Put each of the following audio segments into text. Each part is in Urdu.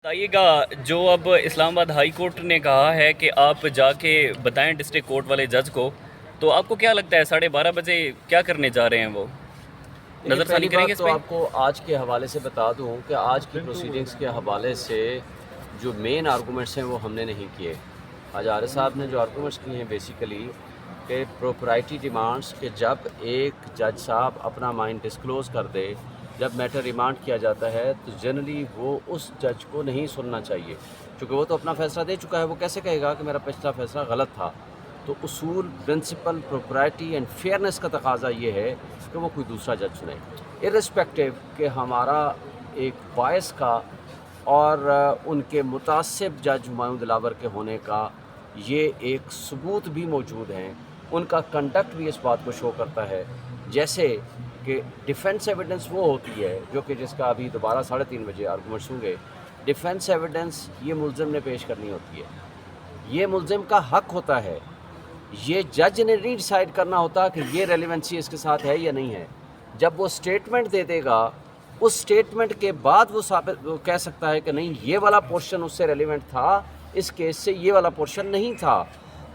بتائیے گا، جو اب اسلام آباد ہائی کورٹ نے کہا ہے کہ آپ جا کے بتائیں ڈسٹرکٹ کورٹ والے جج کو، تو آپ کو کیا لگتا ہے 12:30 بجے کیا کرنے جا رہے ہیں وہ؟ دیکھیے، نظر ثانی پہلی کریں گے بات اس تو پہ؟ آپ کو آج کے حوالے سے بتا دوں کہ آج کی پروسیڈنگز کے حوالے سے جو مین آرگومنٹس ہیں وہ ہم نے نہیں کیے۔ آج عارف صاحب نے جو آرگومنٹس کیے ہیں بیسیکلی کہ پروپرائٹی ڈیمانڈس، کہ جب ایک جج صاحب اپنا مائنڈ ڈسکلوز کر دے، جب میٹر ریمانڈ کیا جاتا ہے تو جنرلی وہ اس جج کو نہیں سننا چاہیے، چونکہ وہ تو اپنا فیصلہ دے چکا ہے۔ وہ کیسے کہے گا کہ میرا پچھلا فیصلہ غلط تھا؟ تو اصول، پرنسپل، پروپرائٹی اینڈ فیئرنیس کا تقاضا یہ ہے کہ وہ کوئی دوسرا جج سنے، ارسپیکٹیو کہ ہمارا ایک باعث کا اور ان کے متعصب جج ہمایوں دلاور کے ہونے کا یہ ایک ثبوت بھی موجود ہیں۔ ان کا کنڈکٹ بھی اس بات کو شو کرتا ہے، جیسے کہ ڈیفنس ایویڈنس وہ ہوتی ہے جو کہ جس کا ابھی دوبارہ 3:30 بجے آرگومنٹس ہوں گے۔ ڈیفنس ایویڈنس یہ ملزم نے پیش کرنی ہوتی ہے، یہ ملزم کا حق ہوتا ہے، یہ جج نے نہیں ڈیسائیڈ کرنا ہوتا کہ یہ ریلیونسی اس کے ساتھ ہے یا نہیں ہے۔ جب وہ سٹیٹمنٹ دے دے گا، اس سٹیٹمنٹ کے بعد وہ کہہ سکتا ہے کہ نہیں، یہ والا پورشن اس سے ریلیونٹ تھا، اس کیس سے یہ والا پورشن نہیں تھا۔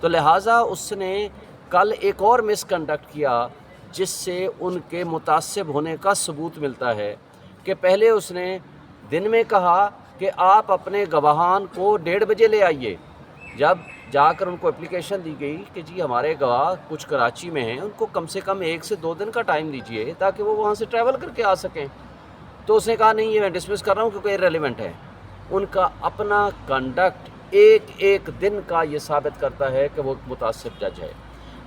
تو لہٰذا اس نے کل ایک اور مس کنڈکٹ کیا جس سے ان کے متعصب ہونے کا ثبوت ملتا ہے کہ پہلے اس نے دن میں کہا کہ آپ اپنے گواہان کو 1:30 بجے لے آئیے۔ جب جا کر ان کو اپلیکیشن دی گئی کہ جی ہمارے گواہ کچھ کراچی میں ہیں، ان کو کم سے کم 1 سے 2 دن کا ٹائم دیجیے تاکہ وہ وہاں سے ٹریول کر کے آ سکیں، تو اس نے کہا نہیں، یہ میں ڈسمس کر رہا ہوں کیونکہ ارریلیونٹ ہے۔ ان کا اپنا کنڈکٹ ایک ایک دن کا یہ ثابت کرتا ہے کہ وہ متعصب جج ہے۔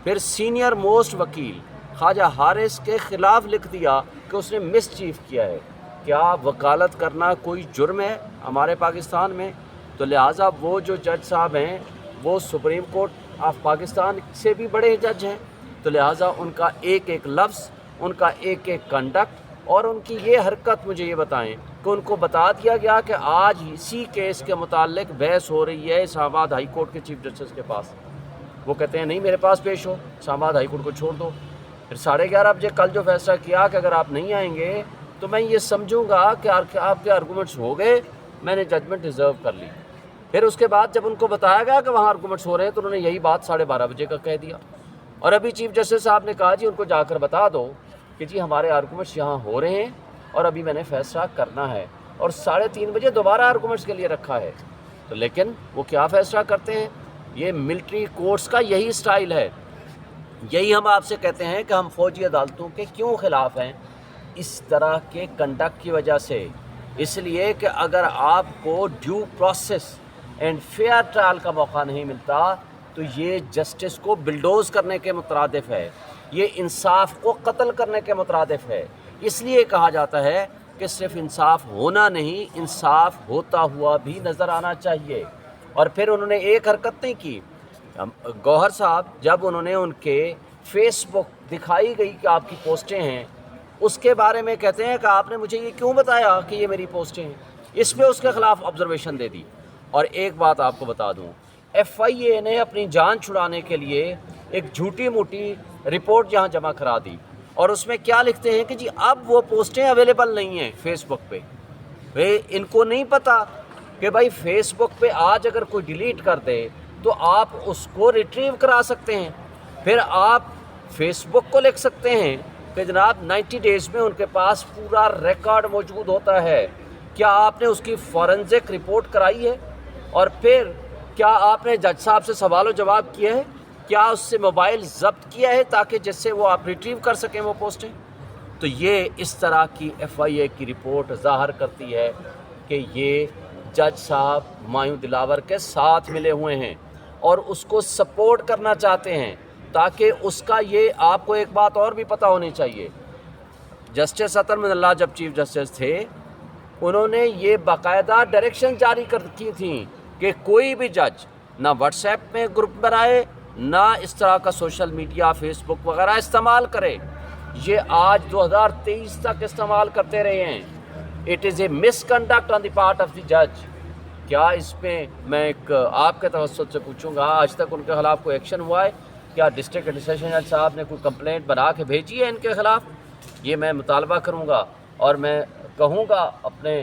پھر سینئر موسٹ وکیل خواجہ حارث کے خلاف لکھ دیا کہ اس نے مس چیف کیا ہے۔ کیا وکالت کرنا کوئی جرم ہے ہمارے پاکستان میں؟ تو لہٰذا وہ جو جج صاحب ہیں وہ سپریم کورٹ آف پاکستان سے بھی بڑے جج ہیں، تو لہٰذا ان کا ایک ایک لفظ، ان کا ایک ایک کنڈکٹ اور ان کی یہ حرکت، مجھے یہ بتائیں کہ ان کو بتا دیا گیا کہ آج اسی کیس کے متعلق بحث ہو رہی ہے اسلام آباد ہائی کورٹ کے چیف جسٹس کے پاس، وہ کہتے ہیں نہیں میرے پاس پیش ہو، اسلام آباد ہائی کورٹ کو چھوڑ دو۔ پھر 11:30 بجے کل جو فیصلہ کیا کہ اگر آپ نہیں آئیں گے تو میں یہ سمجھوں گا کہ آپ کے آرگومنٹس ہو گئے، میں نے ججمنٹ ریزرو کر لی۔ پھر اس کے بعد جب ان کو بتایا گیا کہ وہاں آرگومنٹس ہو رہے ہیں تو انہوں نے یہی بات 12:30 بجے کا کہہ دیا، اور ابھی چیف جسٹس صاحب نے کہا جی ان کو جا کر بتا دو کہ جی ہمارے آرگومنٹس یہاں ہو رہے ہیں اور ابھی میں نے فیصلہ کرنا ہے، اور 3:30 بجے دوبارہ آرگومنٹس کے لیے رکھا ہے۔ تو لیکن وہ کیا فیصلہ کرتے ہیں؟ یہ ملٹری کورٹس کا یہی سٹائل ہے۔ یہی ہم آپ سے کہتے ہیں کہ ہم فوجی عدالتوں کے کیوں خلاف ہیں، اس طرح کے کنڈکٹ کی وجہ سے، اس لیے کہ اگر آپ کو due process and fair trial کا موقع نہیں ملتا تو یہ جسٹس کو بلڈوز کرنے کے مترادف ہے، یہ انصاف کو قتل کرنے کے مترادف ہے۔ اس لیے کہا جاتا ہے کہ صرف انصاف ہونا نہیں، انصاف ہوتا ہوا بھی نظر آنا چاہیے۔ اور پھر انہوں نے ایک حرکت نہیں کی، گوہر صاحب جب انہوں نے ان کے فیس بک دکھائی گئی کہ آپ کی پوسٹیں ہیں، اس کے بارے میں کہتے ہیں کہ آپ نے مجھے یہ کیوں بتایا کہ یہ میری پوسٹیں ہیں، اس پہ اس کے خلاف آبزرویشن دے دی۔ اور ایک بات آپ کو بتا دوں، ایف آئی اے نے اپنی جان چھڑانے کے لیے ایک جھوٹی موٹی رپورٹ جہاں جمع کرا دی، اور اس میں کیا لکھتے ہیں کہ جی اب وہ پوسٹیں اویلیبل نہیں ہیں فیس بک پہ۔ ان کو نہیں پتا کہ بھائی فیس بک پہ آج اگر کوئی ڈیلیٹ کر دے تو آپ اس کو ریٹریو کرا سکتے ہیں، پھر آپ فیس بک کو لکھ سکتے ہیں کہ جناب 90 ڈیز میں ان کے پاس پورا ریکارڈ موجود ہوتا ہے۔ کیا آپ نے اس کی فورنزک رپورٹ کرائی ہے؟ اور پھر کیا آپ نے جج صاحب سے سوال و جواب کیا ہے؟ کیا اس سے موبائل ضبط کیا ہے تاکہ جس سے وہ آپ ریٹریو کر سکیں وہ پوسٹیں؟ تو یہ اس طرح کی ایف آئی اے کی رپورٹ ظاہر کرتی ہے کہ یہ جج صاحب ہمایوں دلاور کے ساتھ ملے ہوئے ہیں اور اس کو سپورٹ کرنا چاہتے ہیں، تاکہ اس کا یہ آپ کو ایک بات اور بھی پتہ ہونی چاہیے، جسٹس عطر من اللہ جب چیف جسٹس تھے انہوں نے یہ باقاعدہ ڈائریکشن جاری کی تھیں کہ کوئی بھی جج نہ واٹس ایپ میں گروپ بنائے، نہ اس طرح کا سوشل میڈیا فیس بک وغیرہ استعمال کرے۔ یہ آج 2023 تک استعمال کرتے رہے ہیں۔ It is a miss conduct on the part of the جج۔ کیا اس میں میں ایک آپ کے توسط سے پوچھوں گا، آج تک ان کے خلاف کوئی ایکشن ہوا ہے؟ کیا ڈسٹرکٹ ایڈمنسٹریشن جج صاحب نے کوئی کمپلینٹ بنا کے بھیجی ہے ان کے خلاف؟ یہ میں مطالبہ کروں گا اور میں کہوں گا اپنے